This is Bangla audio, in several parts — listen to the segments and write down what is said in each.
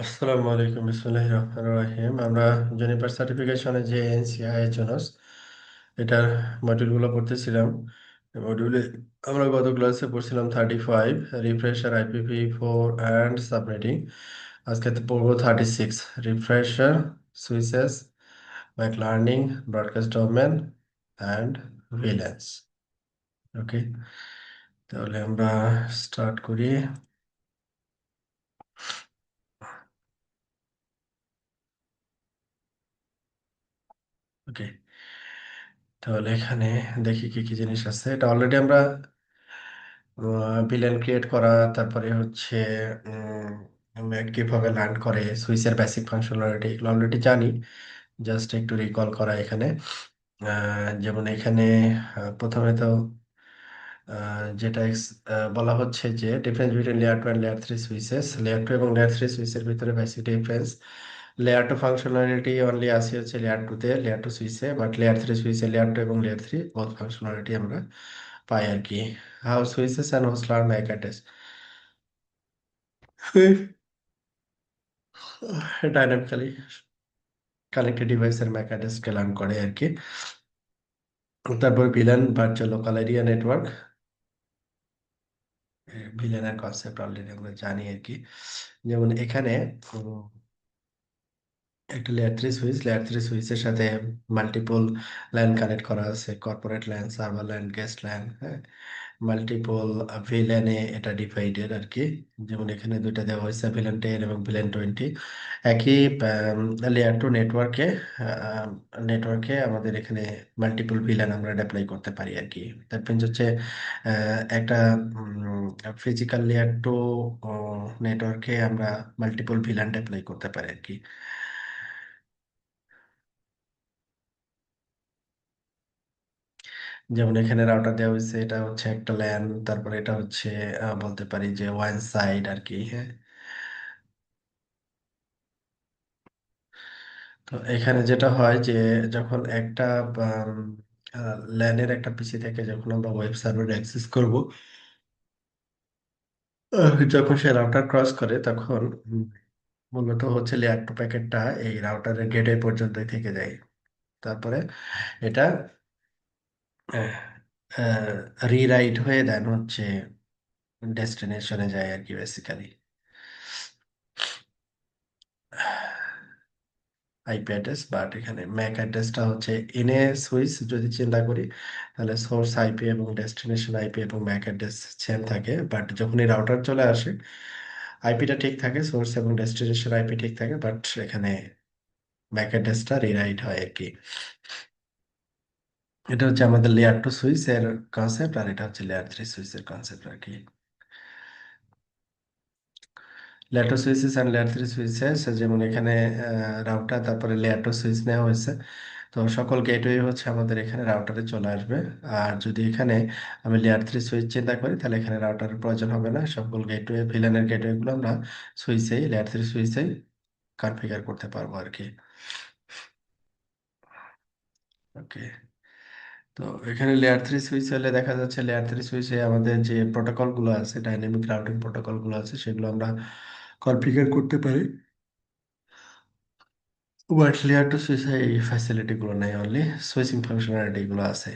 আসসালামু আলাইকুম বিসমিল্লাহির রহমানির রহিম। আমরা জুনিপার সার্টিফিকেশনে যে এনসিআইএইচএনএস এটার মডিউলগুলো পড়তেছিলাম। মডিউলে আমরা গত ক্লাসে পড়ছিলাম 35 রিফ্রেশার, আইপিভি4 অ্যান্ড সাবনেটিং। আজকে তো পড়বো 36 refresher, switches, MAC learning, broadcast domain and VLANs. Okay, তাহলে আমরা স্টার্ট করি। ওকে, তাহলে এখানে দেখি কি কি জিনিস আছে। এটা অলরেডি আমরা ভিলেন ক্রিয়েট করা, তারপরে হচ্ছে কিভাবে লার্ন করে, সুইচের বেসিক ফাংশনালিটি এগুলো অলরেডি জানি। জাস্ট একটু রিকল করা এখানে। যেমন এখানে প্রথমে তো যেটা বলা হচ্ছে যে difference between layer two and layer three switches. Layer two এবং লেয়ার থ্রি সুইচের ভিতরে basic difference, layer two functionality only আসে হচ্ছে লেয়ার টু তে, লেয়ার টু সুইচে, বাট লেয়ার থ্রি সুইচে লেয়ার টু এবং লেয়ার থ্রি বোথ ফাংশনালিটি আমরা পাই আর কি। How switches and host learn MAC address, dynamically connected ডিভাইসের ম্যাক অ্যাড্রেসকে লার্ন করে আর কি। তারপর VLAN virtual local area network, ভিলেনের concept already আমরা জানি আর কি। যেমন এখানে একটা layer three switch, layer three সুইচের সাথে মাল্টিপল ল্যান কানেক্ট করা আছে, corporate LAN, server LAN, guest LAN, হ্যাঁ। মাল্টিপল ভিলেনে এটা ডিভাইডেড আর কি। যেমন এখানে দুইটা দেওয়া হয়েছে, ভিলেন 10 এবং ভিলেন 20। একই লেয়ার টু নেটওয়ার্কে, আমাদের এখানে মাল্টিপল ভিলেন আমরা অ্যাপ্লাই করতে পারি আর কি। দ্যাট মিনস হচ্ছে একটা ফিজিক্যাল লেয়ার টু নেটওয়ার্কে আমরা মাল্টিপল ভিলেন অ্যাপ্লাই করতে পারি আর কি। যেমন এখানে রাউটার দেওয়া হয়েছে, এটা হচ্ছে একটা ল্যান, তারপরে এটা হচ্ছে বলতে পারি যে ওয়ান সাইড আর কি, হ্যাঁ। তো এখানে যেটা হয় যে যখন একটা ল্যানের একটা পিসি থেকে যখন আমরা ওয়েব সার্ভার অ্যাক্সেস করব, যখন সে রাউটার ক্রস করে তখন মূলত হচ্ছে লেয়ার টু প্যাকেটটা এই রাউটারের গেটওয়ে পর্যন্তই থেকে যায়। তারপরে এটা রিরাইট হয়ে দেন হচ্ছে ডেস্টিনেশনে যায় আর কি বেসিক্যালি। আইপি অ্যাড্রেস, বাট এখানে ম্যাক অ্যাড্রেসটা হচ্ছে ইন এ সুইচ যদি চিন্তা করি, তাহলে সোর্স আইপি এবং ডেস্টিনেশন আইপি এবং ম্যাক অ্যাড্রেস সেম থাকে। বাট যখন এই রাউটার চলে আসে, আইপিটা ঠিক থাকে, সোর্স এবং ডেস্টিনেশন আইপি ঠিক থাকে, বাট এখানে ম্যাক অ্যাড্রেসটা রিরাইট হয় আর কি। এটা হচ্ছে আমাদের লেয়ার টু সুইচ এর কনসেপ্ট, আর এটা হচ্ছে লেয়ার থ্রি সুইচ এর কনসেপ্ট আর কি। Layer two switches and layer three switches, যেমন এখানে রাউটার, তারপরে লেয়ার টু সুইচ নেওয়া হয়েছে। তো সকল গেটওয়ে হচ্ছে আমাদের এখানে রাউটারে চলে আসবে। আর যদি এখানে আমি লেয়ার থ্রি সুইচ চিন্তা করি, তাহলে এখানে রাউটারের প্রয়োজন হবে না, সকল গেটওয়ে ভিলেনের গেটওয়ে গুলো আমরা সুইচেই, লেয়ার থ্রি সুইচেই কনফিগার করতে পারবো আর কি। ওকে, তো এখানে লেয়ার থ্রি সুইচ হলে দেখা যাচ্ছে লেয়ার থ্রি সুইচে আমাদের যে প্রোটোকল গুলো আছে, ডাইনামিক রাউটিং প্রোটোকল গুলো আছে, সেগুলো আমরা কনফিগার করতে পারি। বাট লেয়ার টু সুইচে এই ফ্যাসিলিটি গুলো নেই, অনলি সুইচিং ফাংশনালিটি গুলো আছে।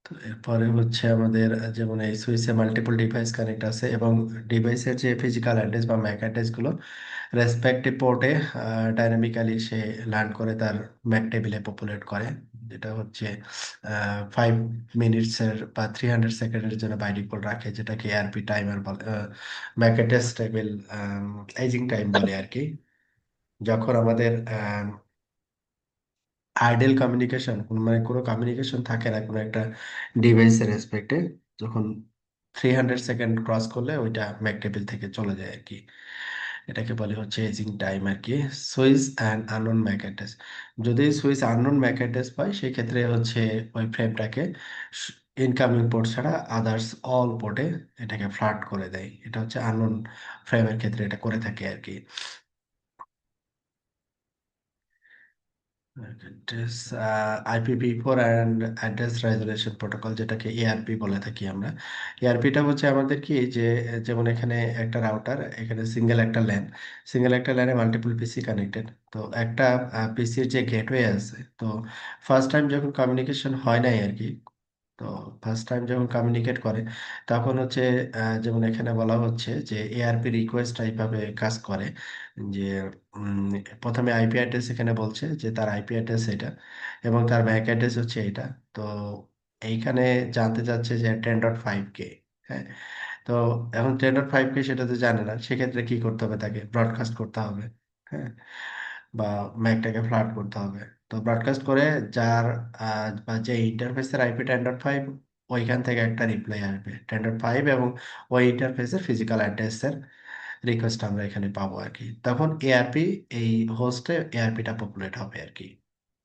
তো এরপরে হচ্ছে আমাদের যেমন এই সুইচে মাল্টিপল ডিভাইস কানেক্ট আছে, এবং ডিভাইসের যে ফিজিক্যাল অ্যাড্রেস বা ম্যাক অ্যাড্রেস গুলো রেসপেক্টিভ পোর্টে ডাইনামিক্যালি সে লার্ন করে তার ম্যাক টেবিলে পপুলেট করে। যেটা হচ্ছে 5 মিনিটসের বা 300 সেকেন্ডের জন্য বাই ডিফল্ট রাখে, যেটাকে এআরপি টাইমার বলে, MAC address table aging time বলে আর কি। যখন আমাদের আইডেল কমিউনিকেশন, মানে কোনো কমিউনিকেশন থাকে না কোনো একটা ডিভাইসের রেসপেক্টে, যখন 300 সেকেন্ড ক্রস করলে ওইটা ম্যাক টেবিল থেকে চলে যায় আর কি। এটাকে বলে হচ্ছে এজিং টাইম আর কি। Switch and unknown Mac address, যদি সুইচ আননোন ম্যাক অ্যাড্রেস পাই, সেই ক্ষেত্রে হচ্ছে ওই ফ্রেমটাকে ইনকামিং পোর্ট ছাড়া আদার্স অল পোর্টে এটাকে ফ্লার্ট করে দেয়। এটা হচ্ছে আননোন ফ্রেমের ক্ষেত্রে এটা করে থাকে আর কি। Address IPv4 and address resolution protocol, যেটাকে এআরপি বলে থাকি আমরা। এআরপিটা হচ্ছে আমাদের কি যে, যেমন এখানে একটা রাউটার, এখানে সিঙ্গেল একটা ল্যানে মাল্টিপল পিসি কানেক্টেড। তো একটা পিসির যে গেটওয়ে আছে, তো ফার্স্ট টাইম যখন কমিউনিকেশন হয় নাই আর কি, তো ফার্স্ট টাইম যখন কমিউনিকেট করে, তখন হচ্ছে যেমন এখানে বলা হচ্ছে যে এআরপি রিকোয়েস্ট এইভাবে কাজ করে যে, উম, প্রথমে আইপি অ্যাড্রেস এখানে বলছে যে তার আইপি অ্যাড্রেস এটা, এবং তার ব্যাক অ্যাড্রেস হচ্ছে এটা। তো এইখানে জানতে চাচ্ছে যে 10.5K। হ্যাঁ, তো এখন 10.5K সেটা তো জানে না, সেক্ষেত্রে কি করতে হবে, তাকে ব্রডকাস্ট করতে হবে। হ্যাঁ, বা ম্যাকটাকে ফ্লাট করতে হবে। তো ব্রডকাস্ট করে যার বা যে ইন্টারফেসের আইপি 10.5, ওইখান থেকে একটা রিপ্লাই আসবে 10.5, এবং ওই ইন্টারফেসের ফিজিক্যাল অ্যাড্রেসের রিকোয়েস্ট আমরা এখানে পাবো আর কি। তখন এআরপি, এই হোস্টে এআরপিটা পপুলেট হবে আর কি,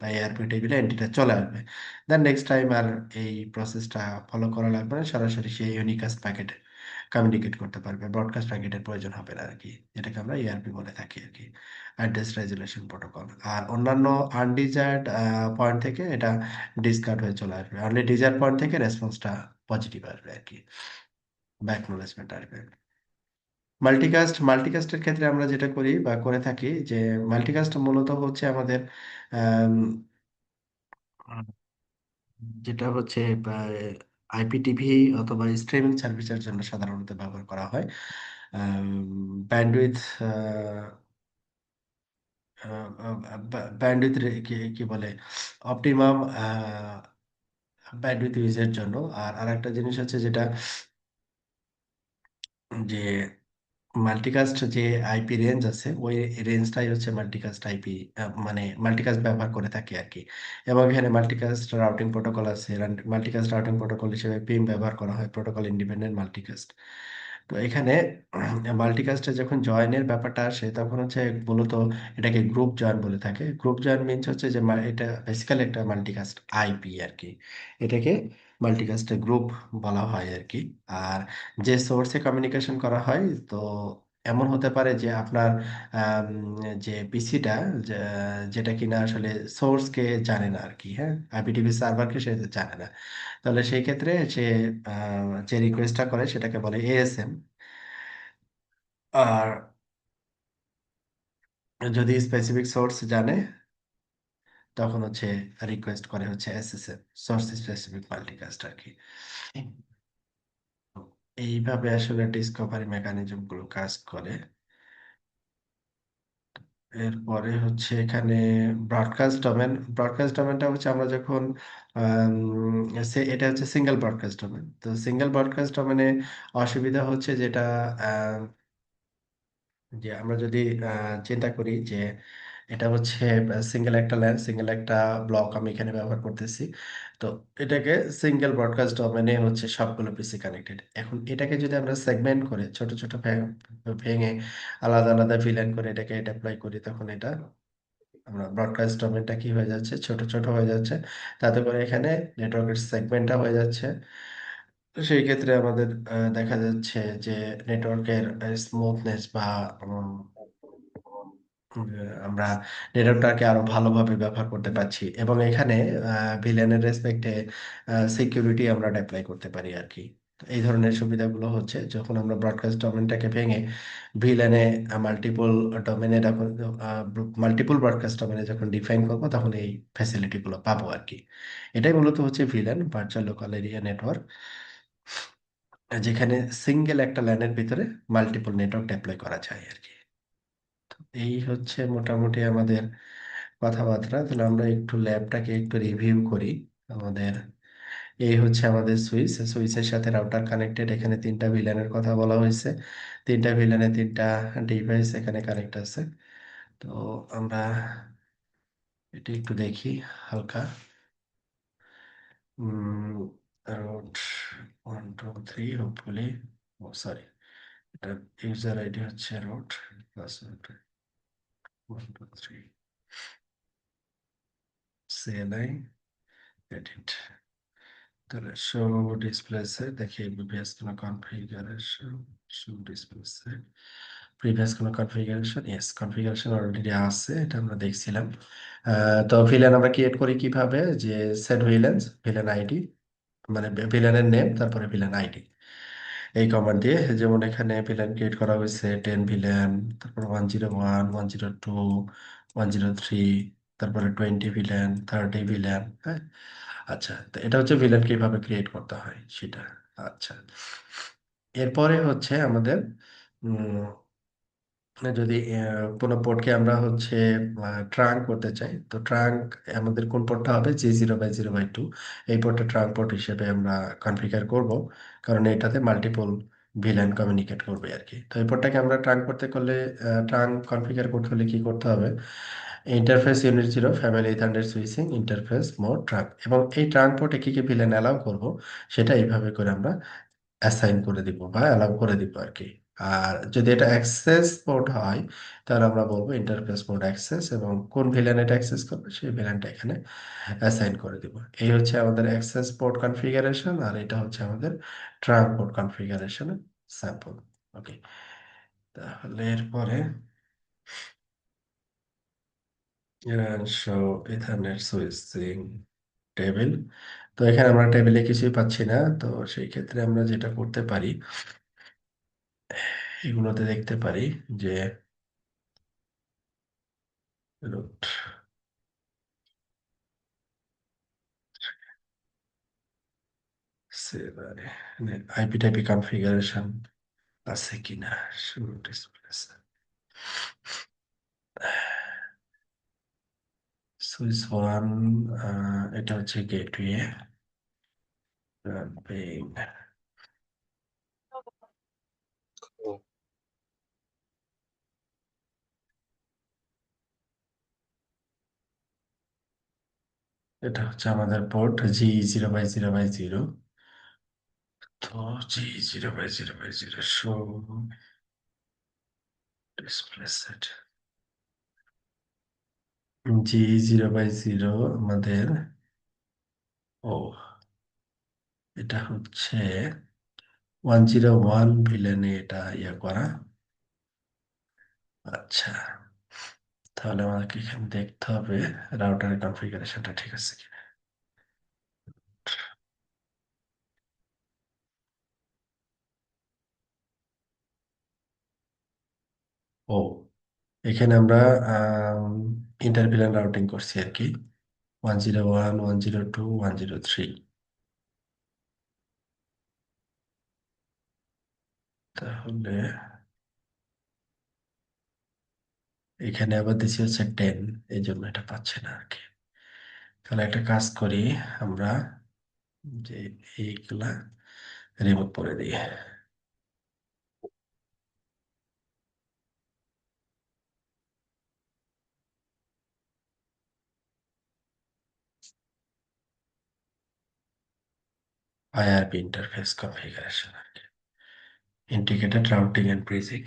বা এআরপি টেবিলে এন্ট্রিটা চলে আসবে। দেন নেক্সট টাইম আর এই প্রসেসটা ফলো করা লাগবে না, সরাসরি সেই ইউনিকাস্ট প্যাকেটে কমিউনিকেট করতে পারবে, ব্রডকাস্ট প্যাকেটের প্রয়োজন হবে না আর কি, যেটাকে আমরা এআরপি বলে থাকি আর কি, অ্যাড্রেস রেজুলেশন প্রোটোকল। আর অন্যান্য আনডিজায়ার্ড পয়েন্ট থেকে এটা ডিসকার্ড হয়ে চলে আসবে, অনলি ডিজায়ার পয়েন্ট থেকে রেসপন্সটা পজিটিভ আসবে আর কি, বা অ্যাকনোলেজমেন্ট আসবে। মাল্টিকাস্টের ক্ষেত্রে আমরা যেটা করি বা করে থাকি যে, মাল্টিকাস্ট মূলত হচ্ছে আমাদের আম, যেটা হচ্ছে আইপিটিভি অথবা স্ট্রিমিং সার্ভিসের জন্য সাধারণত ব্যবহার করা হয়। ব্যান্ডউইথ ব্যান্ডউইথ কি কি বলে, অপটিমাম ব্যান্ডউইথ ইউজের জন্য। আর আরেকটা জিনিস হচ্ছে যেটা, যে মাল্টিকাস্ট যে আইপি রেঞ্জ আছে, ওই রেঞ্জটাই হচ্ছে মাল্টিকাস্ট আইপি, মানে মাল্টিকাস্ট ব্যবহার করে থাকে আর কি। এবং এখানে মাল্টিকাস্ট রাউটিং প্রোটোকল আছে, মাল্টিকাস্ট রাউটিং প্রোটোকল হিসেবে পিম ব্যবহার করা হয়, প্রোটোকল ইন্ডিপেন্ডেন্ট মাল্টিকাস্ট। তো এখানে মাল্টিকাস্টে যখন জয়েনের ব্যাপারটা আসে, তখন হচ্ছে মূলত এটাকে গ্রুপ জয়েন বলে থাকে। গ্রুপ জয়েন মিনস হচ্ছে যে এটা বেসিক্যালি একটা মাল্টিকাস্ট আইপি আর কি, এটাকে মাল্টিকাস্টে গ্রুপ বলা হয় আর কি। আর যে সোর্সে কমিউনিকেশন করা হয়, তো এমন হতে পারে যে আপনার আম, যে পিসিটা, যেটা কিনা আসলে সোর্সকে জানে না আর কি, হ্যাঁ, আইপিটিভি সার্ভারকে সে জানে না, তাহলে সেই ক্ষেত্রে সে যে রিকোয়েস্টটা করে সেটাকে বলে এএসএম। আর যদি স্পেসিফিক সোর্স জানে, তখন হচ্ছে রিকোয়েস্ট করে হচ্ছে এসএসএম, সোর্স স্পেসিফিক মাল্টিকাস্ট আর কি। এইভাবে আসলে ডিসকভারি মেকানিজম গুলো কাজ করে। এরপরে হচ্ছে এখানে ব্রডকাস্ট ডোমেনটা হচ্ছে আমরা যখন আম, এটা হচ্ছে সিঙ্গেল ব্রডকাস্ট ডোমেন। তো সিঙ্গেল ব্রডকাস্ট ডোমেনে অসুবিধা হচ্ছে যেটা, যে আমরা যদি চিন্তা করি যে এটা হচ্ছে সিঙ্গেল একটা ল্যান, সিঙ্গেল একটা ব্লক আমি এখানে ব্যবহার করতেছি। তো এটাকে সিঙ্গেল ব্রডকাস্ট ডোমেনে হচ্ছে সবগুলো পিসি কানেক্টেড। এখন এটাকে যদি আমরা সেগমেন্ট করে ছোট ছোট ভেঙে আলাদা আলাদা ভিলেন করে এটাকে ডেপ্লয় করি, তখন এটা আমরা ব্রডকাস্ট ডোমেনটা কি হয়ে যাচ্ছে, ছোট ছোট হয়ে যাচ্ছে। তাতে করে এখানে নেটওয়ার্কের সেগমেন্টটা হয়ে যাচ্ছে। তো সেই ক্ষেত্রে আমাদের দেখা যাচ্ছে যে নেটওয়ার্কের স্মুথনেস বা উম, আমরা নেটওয়ার্কটাকে আরো ভালোভাবে ব্যবহার করতে পারছি, এবং এখানে ভিলেনের রেসপেক্টে সিকিউরিটি আমরা অ্যাপ্লাই করতে পারি আর কি। তো এই ধরনের সুবিধাগুলো হচ্ছে যখন আমরা ব্রডকাস্ট ডোমেনটাকে ভেঙে ভিলেনে মাল্টিপল ডোমেনে, যখন মাল্টিপল ব্রডকাস্ট ডোমেনে যখন ডিফাইন করবো, তখন এই ফ্যাসিলিটিগুলো পাবো আর কি। এটাই মূলত হচ্ছে villain, virtual local area network, যেখানে সিঙ্গেল একটা ল্যানের ভিতরে মাল্টিপল নেটওয়ার্ক ডেপ্লয় করা যায় আর কি। এই হচ্ছে মোটামুটি আমাদের কথাবার্তা। তাহলে আমরা একটু ল্যাবটাকে একটু রিভিউ করি। আমাদের এই হচ্ছে আমাদের সুইচের সাথে রাউটার কানেক্টেড, এখানে তিনটা ভিলানের কথা বলা হয়েছে, তিনটা ভিলানে তিনটা ডিভাইস এখানে কানেক্ট আছে। তো আমরা এটা একটু দেখি হালকা। রুট 1 2 3, হোপফুলি, ও সরি, এটা ইউজার আইডি হচ্ছে রুট, পাসওয়ার্ড 1 2 3, CLI এডিট। তাহলে শো ডিসপ্লে সেট দেখি, বিপিএস কোনো configuration, show display set, previous কোনো কনফিগারেশন? ইয়েস, কনফিগারেশন অলরেডি আছে, এটা আমরা দেখছিলাম। তো ভিলেন আমরা ক্রিয়েট করি কিভাবে, যে সেট ভিলেন্স, ভিলেন আইডি, মানে ভিলেনের নেম তারপরে ভিলেন আইডি, এই কমান্ড দিয়ে। যেমন এখানে ভিলেন ক্রিয়েট করা হয়েছে 10 ভিলেন, তারপর 101, 102, 103, তারপরে 20 ভিলেন, 30 ভিলেন। হ্যাঁ, আচ্ছা, তো এটা হচ্ছে ভিলেন কিভাবে ক্রিয়েট করতে হয় সেটা। আচ্ছা, এরপরে হচ্ছে আমাদের যদি কোনো পোর্টকে আমরা হচ্ছে ট্রাঙ্ক করতে চাই, তো ট্রাঙ্ক আমাদের কোন পোর্টটা হবে, G0/0/2, এই পোর্টটা ট্রাঙ্ক পোর্ট হিসেবে আমরা কনফিগার করব, কারণ এটাতে মাল্টিপল ভিলেন কমিউনিকেট করবে আর কি। তো এই পোর্টটাকে আমরা ট্রাঙ্ক করতে করলে, ট্রাঙ্ক কনফিগার করতে হলে কি করতে হবে, interface unit 0 family 800 switching interface mode trunk, এবং এই ট্রাঙ্ক পোর্টে কি কি ভিলেন অ্যালাউ করব সেটা এইভাবে করে আমরা অ্যাসাইন করে দিব বা অ্যালাউ করে দিব আর কি। আর যদি এটা অ্যাক্সেস পোর্ট হয়, তাহলে আমরা বলবো ইন্টারফেস মোড অ্যাক্সেস, এবং কোন ভিলেন এটা অ্যাক্সেস করবে সেই ভিলেনটা এখানে অ্যাসাইন করে দিব। এই হচ্ছে আমাদের অ্যাক্সেস পোর্ট কনফিগারেশন, আর এটা হচ্ছে আমাদের ট্রাঙ্ক পোর্ট কনফিগারেশনের স্যাম্পল। ওকে, তাহলে এরপরে শো ইথারনেট সুইচিং টেবিল। তো এখানে আমরা টেবিলে কিছুই পাচ্ছি না, তো সেই ক্ষেত্রে আমরা যেটা করতে পারি, এগুলোতে দেখতে পারি যে root সেভারে আইপি টাইপি কনফিগারেশন আছে কিনা, শুরু ডিসপ্লে, সুইচ ওয়ান, এটা হচ্ছে গেটওয়ে রানবেইং। এটা হচ্ছে আমাদের পোর্ট G0/0/0। তো G0/0/0 show display set, G0/0 আমাদের, ও এটা হচ্ছে 101 ভিলেনে এটা ইয়ে করা। আচ্ছা, তাহলে আমাকে এখানে দেখতে হবে রাউটারের কনফিগারেশনটা ঠিক আছে কিনা। ও, এখানে আমরা ইন্টারভিলেন রাউটিং করছি আর কি, 101, 102, 103। তাহলে এখানে আবার দিচ্ছি হচ্ছে 10, এই জন্য এটা পাচ্ছে না আর কি। তাহলে একটা কাজ করি আমরা, যে এইগুলা রিমুভ করে দিই। IRB interface configuration, integrated routing and bridging.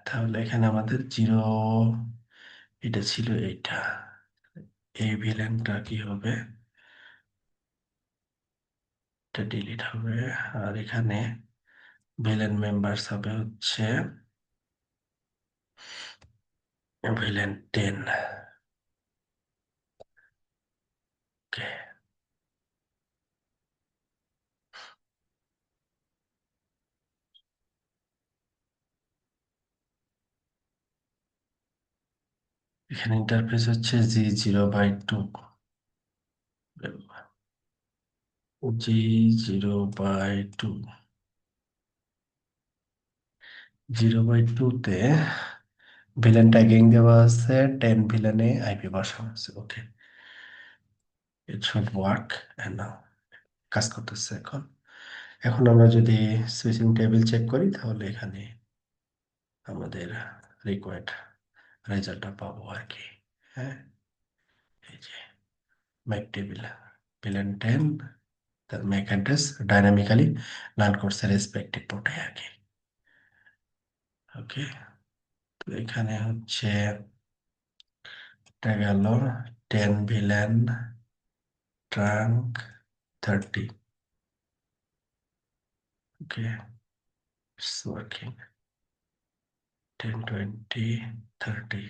তাহলে এখানে আমাদের জিরো, এটা ছিল এইটা, এই ভিলেনটা কি হবে, এটা ডিলিট হবে। আর এখানে ভিলেন মেম্বার্স হবে হচ্ছে ভিলেন 10। ওকে, এখানে ইন্টারফেস হচ্ছে G0/2, G0/2, 0/2 তে ভিলেন ট্যাগিং দেওয়া আছে, 10 ভিলেনে আইপি বসানো আছে। Okay, it should work and now কাজ করতেছে এখন। এখন আমরা যদি সুইচিং টেবিল চেক করি, তাহলে এখানে আমাদের রিকোয়ার্ড রেজাল্টটা পাবো আর কি। হ্যাঁ, এই যে ম্যাক টেবিল, ভিলেন 10, তার ম্যাক অ্যাড্রেস ডাইনামিক্যালি লার্ন করছে রেসপেক্টিভ পোর্টে আর কি। ওকে, তো এখানে হচ্ছে এটা গেল 10 villain trunk 30। Okay, it's working. 10, 20, 30।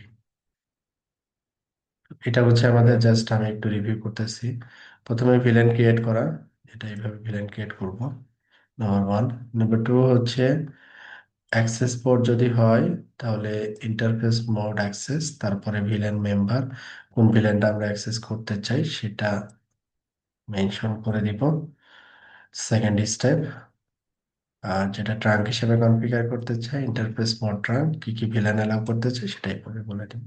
এটা হচ্ছে আমাদের, জাস্ট আমি একটু রিভিউ করতেছি। প্রথমে ভিলেন ক্রিয়েট করা, এটা এইভাবে ভিলেন ক্রিয়েট করব, নাম্বার ওয়ান। নাম্বার টু হচ্ছে অ্যাক্সেস পোর্ট যদি হয়, তাহলে ইন্টারফেস মোড অ্যাক্সেস, তারপরে ভিলেন মেম্বার, কোন ভিলেনটা আমরা অ্যাক্সেস করতে চাই সেটা মেনশন করে দিব। সেকেন্ড স্টেপ, আর যেটা ট্রাঙ্ক হিসেবে কনফিগার করতে চাই, ইন্টারফেস মোড ট্রাঙ্ক, কি কি ভিলেন অ্যালাউ করতে চাই সেটাই পরে বলে দিব।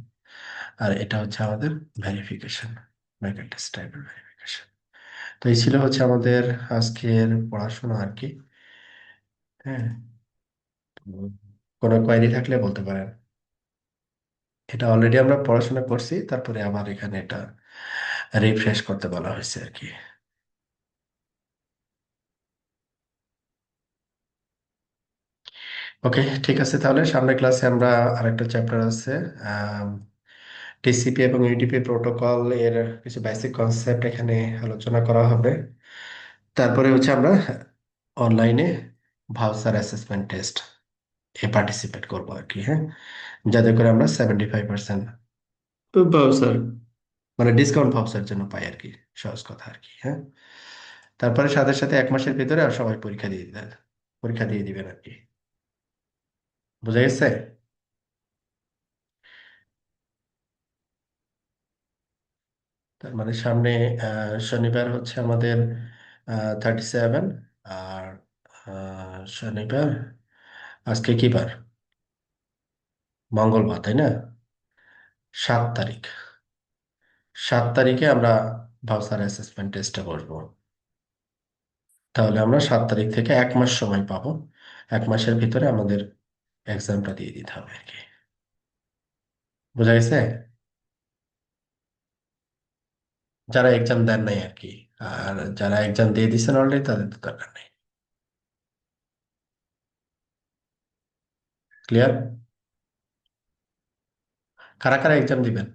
আর এটা হচ্ছে আমাদের ভেরিফিকেশন, ব্যাকএন্ড টাইপের ভেরিফিকেশন। তো এই ছিল হচ্ছে আমাদের আজকের পড়াশোনা আর কি। হ্যাঁ, তো কোনো কোয়েরি থাকলে বলতে পারেন। এটা অলরেডি আমরা পড়াশোনা করছি, তারপরে আবার এখানে এটা রিফ্রেশ করতে বলা হয়েছে আর কি। ওকে, ঠিক আছে, তাহলে সামনের ক্লাসে আমরা আরেকটা চ্যাপ্টার আছে, টিসিপি এবং ইউডিপি প্রোটোকল এর কিছু বেসিক কনসেপ্ট এখানে আলোচনা করা হবে। তারপরে হচ্ছে আমরা অনলাইনে ভাউচার অ্যাসেসমেন্ট টেস্ট এ পার্টিসিপেট করবো আর কি। হ্যাঁ, যাতে করে আমরা 75% ভাউচার, মানে ডিসকাউন্ট ভাউচার জন্য পাই আর কি, সহজ কথা আর কি। হ্যাঁ, তারপরে সাথে সাথে 1 মাসের ভিতরে আর সবাই পরীক্ষা দিয়ে দিবেন আর কি। বুঝা গেছে? তার মানে সামনে শনিবার হচ্ছে আমাদের 37, আর শনিবার, আজকে কি বার? মঙ্গলবার, তাই না? 7 তারিখ, 7 তারিখে আমরা ভাউচার অ্যাসেসমেন্ট টেস্টে বসবো। তাহলে আমরা 7 তারিখ থেকে 1 মাস সময় পাবো। 1 মাসের ভিতরে আমাদের এক্সামটা দিয়ে দিতে হবে আর কি। বোঝা গেছে? যারা এক্সাম দেন নাই আর কি, আর যারা এক্সাম দিয়ে দিচ্ছেন অলরেডি তাদের তো দরকার নেই। ক্লিয়ার? কারা কারা এক্সাম দিবেন?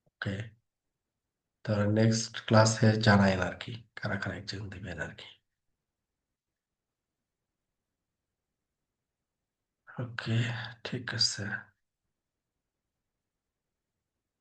ওকে, তাহলে নেক্সট ক্লাসে জানাইন আর কি, কারা কারা এক্সাম দিবেন আর কি। ওকে, ঠিক আছে।